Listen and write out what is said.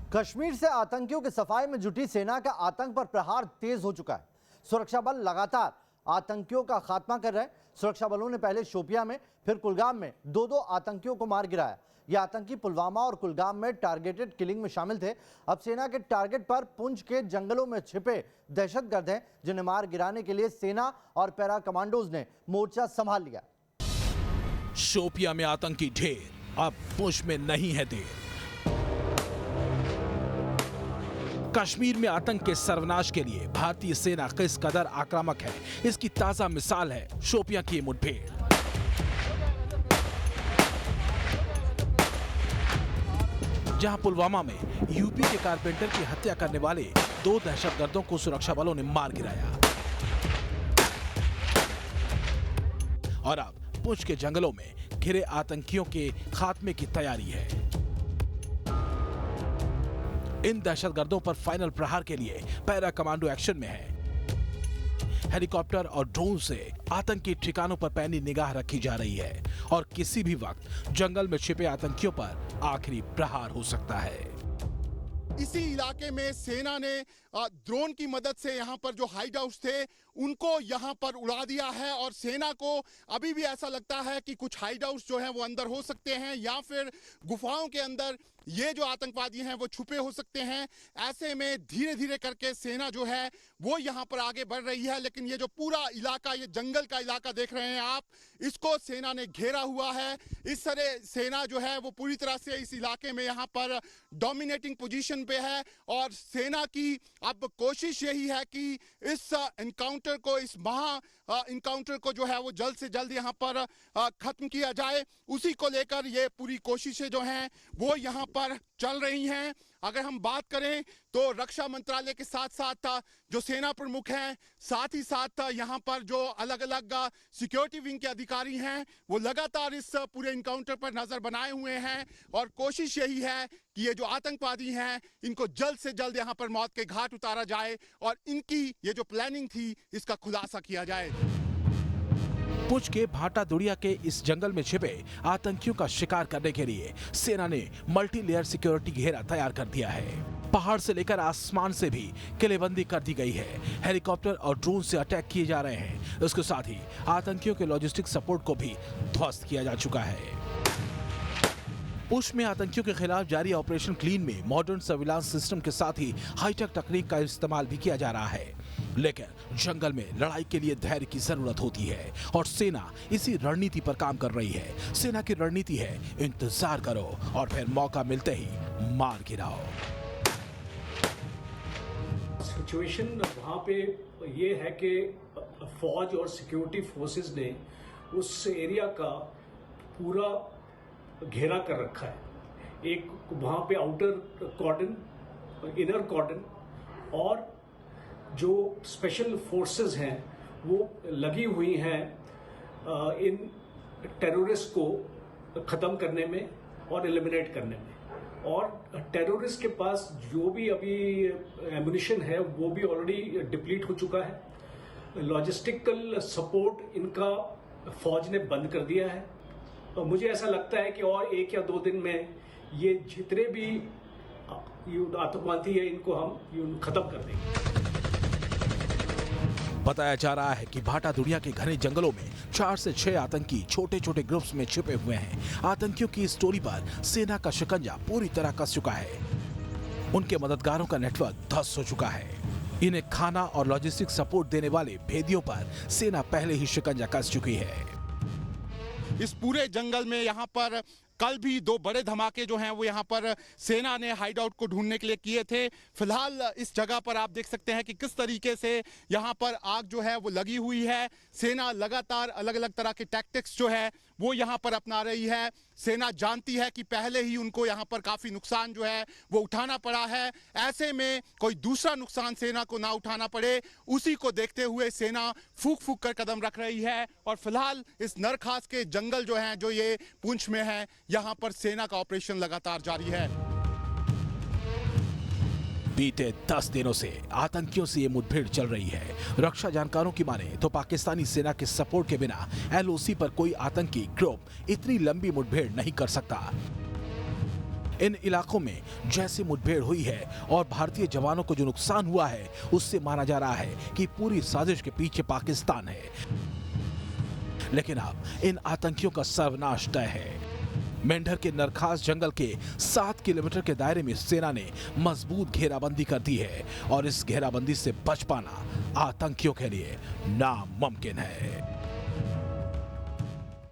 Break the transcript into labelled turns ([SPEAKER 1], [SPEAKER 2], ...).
[SPEAKER 1] कश्मीर से आतंकियों की सफाई में जुटी सेना का आतंक पर प्रहार तेज हो चुका है। सुरक्षा बल लगातार आतंकियों का खात्मा कर रहे हैं। सुरक्षा बलों ने पहले शोपियां में फिर कुलगाम में दो आतंकियों को मार गिराया। ये आतंकी पुलवामा और कुलगाम में टारगेटेड किलिंग में शामिल थे। अब सेना के टारगेट पर पुंछ के जंगलों में छिपे दहशतगर्द हैं, जिन्हें मार गिराने के लिए सेना और पैरा कमांडोज ने मोर्चा संभाल लिया।
[SPEAKER 2] शोपियां में आतंकी ढेर, अब पुंछ में नहीं है देर। कश्मीर में आतंक के सर्वनाश के लिए भारतीय सेना किस कदर आक्रामक है, इसकी ताजा मिसाल है शोपियां की मुठभेड़। जहां पुलवामा में यूपी के कारपेंटर की हत्या करने वाले 2 दहशतगर्दों को सुरक्षा बलों ने मार गिराया, और अब पुंछ के जंगलों में घिरे आतंकियों के खात्मे की तैयारी है। इन दहशतगर्दों पर फाइनल प्रहार के लिए पैरा कमांडो एक्शन में है। हेलीकॉप्टर और ड्रोन से आतंकी ठिकानों पर पैनी निगाह रखी जा रही है और किसी भी वक्त जंगल में छिपे आतंकियों पर आखिरी प्रहार हो सकता है।
[SPEAKER 3] इसी इलाके में सेना ने ड्रोन की मदद से यहाँ पर जो हाइड हाउस थे उनको यहाँ पर उड़ा दिया है, और सेना को अभी भी ऐसा लगता है कि कुछ हाइड हाउस जो है वो अंदर हो सकते हैं या फिर गुफाओं के अंदर ये जो आतंकवादी हैं वो छुपे हो सकते हैं। ऐसे में धीरे धीरे करके सेना जो है वो यहाँ पर आगे बढ़ रही है, लेकिन ये जो पूरा इलाका, ये जंगल का इलाका देख रहे हैं आप, इसको सेना ने घेरा हुआ है। इस तरह सेना जो है वो पूरी तरह से इस इलाके में यहाँ पर डोमिनेटिंग पोजीशन पे है, और सेना की अब कोशिश यही है कि इस एनकाउंटर को, इस महा इनकाउंटर को जो है वो जल्द से जल्द यहाँ पर खत्म किया जाए। उसी को लेकर ये पूरी कोशिशें जो हैं वो यहाँ पर चल रही हैं। अगर हम बात करें तो रक्षा मंत्रालय के साथ साथ जो सेना प्रमुख हैं, साथ ही साथ यहाँ पर जो अलग अलग सिक्योरिटी विंग के अधिकारी हैं, वो लगातार इस पूरे इनकाउंटर पर नजर बनाए हुए हैं, और कोशिश यही है कि ये जो आतंकवादी हैं इनको जल्द से जल्द यहाँ पर मौत के घाट उतारा जाए और इनकी ये जो प्लानिंग थी इसका खुलासा किया जाए।
[SPEAKER 2] पुंछ के भाटा दुड़िया के इस जंगल में छिपे आतंकियों का शिकार करने के लिए सेना ने मल्टी लेयर सिक्योरिटी घेरा तैयार कर दिया है। पहाड़ से लेकर आसमान से भी किलेबंदी कर दी गई है। हेलीकॉप्टर और ड्रोन से अटैक किए जा रहे हैं। इसके साथ ही आतंकियों के लॉजिस्टिक सपोर्ट को भी ध्वस्त किया जा चुका है। पुंछ में आतंकियों के खिलाफ जारी ऑपरेशन क्लीन में मॉडर्न सर्विलांस सिस्टम के साथ ही हाईटेक तकनीक का इस्तेमाल भी किया जा रहा है, लेकिन जंगल में लड़ाई के लिए धैर्य की जरूरत होती है और सेना इसी रणनीति पर काम कर रही है। सेना की रणनीति है इंतजार करो और फिर मौका मिलते ही मार गिराओ।
[SPEAKER 4] सिचुएशन वहाँ पे ये है कि फौज और सिक्योरिटी फोर्सेस ने उस एरिया का पूरा घेरा कर रखा है। एक वहाँ पे आउटर कॉर्डन, इनर कॉर्डन, और जो स्पेशल फोर्सेस हैं वो लगी हुई हैं इन टेररिस्ट को ख़त्म करने में और एलिमिनेट करने में। और टेररिस्ट के पास जो भी अभी एमुनिशन है वो भी ऑलरेडी डिप्लीट हो चुका है। लॉजिस्टिकल सपोर्ट इनका फौज ने बंद कर दिया है, और मुझे ऐसा लगता है कि और 1 या 2 दिन में ये जितने भी आतंकवादी है इनको हम खत्म कर देंगे।
[SPEAKER 2] बताया जा रहा है कि भाटा दुड़िया के घने जंगलों में 4 से 6 आतंकी छोटे छोटे ग्रुप्स में छिपे हुए हैं। आतंकियों की इस टोली पर सेना का शिकंजा पूरी तरह कस चुका है। उनके मददगारों का नेटवर्क ध्वस्त हो चुका है। इन्हें खाना और लॉजिस्टिक सपोर्ट देने वाले भेदियों पर सेना पहले ही शिकंजा कस चुकी है।
[SPEAKER 3] इस पूरे जंगल में यहाँ पर कल भी 2 बड़े धमाके जो हैं वो यहाँ पर सेना ने हाइड आउट को ढूंढने के लिए किए थे। फिलहाल इस जगह पर आप देख सकते हैं कि किस तरीके से यहाँ पर आग जो है वो लगी हुई है। सेना लगातार अलग अलग तरह के टैक्टिक्स जो है वो यहाँ पर अपना रही है। सेना जानती है कि पहले ही उनको यहाँ पर काफ़ी नुकसान जो है वो उठाना पड़ा है। ऐसे में कोई दूसरा नुकसान सेना को ना उठाना पड़े, उसी को देखते हुए सेना फूक फूक कर कदम रख रही है। और फिलहाल इस नरखास के जंगल जो हैं, जो ये पुंछ में है, यहाँ पर सेना का ऑपरेशन लगातार जारी है।
[SPEAKER 2] बीते 10 दिनों से आतंकियों से ये मुठभेड़ चल रही है। रक्षा जानकारों की माने तो पाकिस्तानी सेना के सपोर्ट के बिना एलओसी पर कोई आतंकी ग्रुप इतनी लंबी मुठभेड़ नहीं कर सकता। इन इलाकों में जैसी मुठभेड़ हुई है और भारतीय जवानों को जो नुकसान हुआ है, उससे माना जा रहा है कि पूरी साजिश के पीछे पाकिस्तान है। लेकिन अब इन आतंकियों का सर्वनाश तय है। मेंढर के नरखास जंगल के 7 किलोमीटर के दायरे में सेना ने मजबूत घेराबंदी कर दी है और इस घेराबंदी से बच पाना आतंकियों के लिए नामुमकिन है।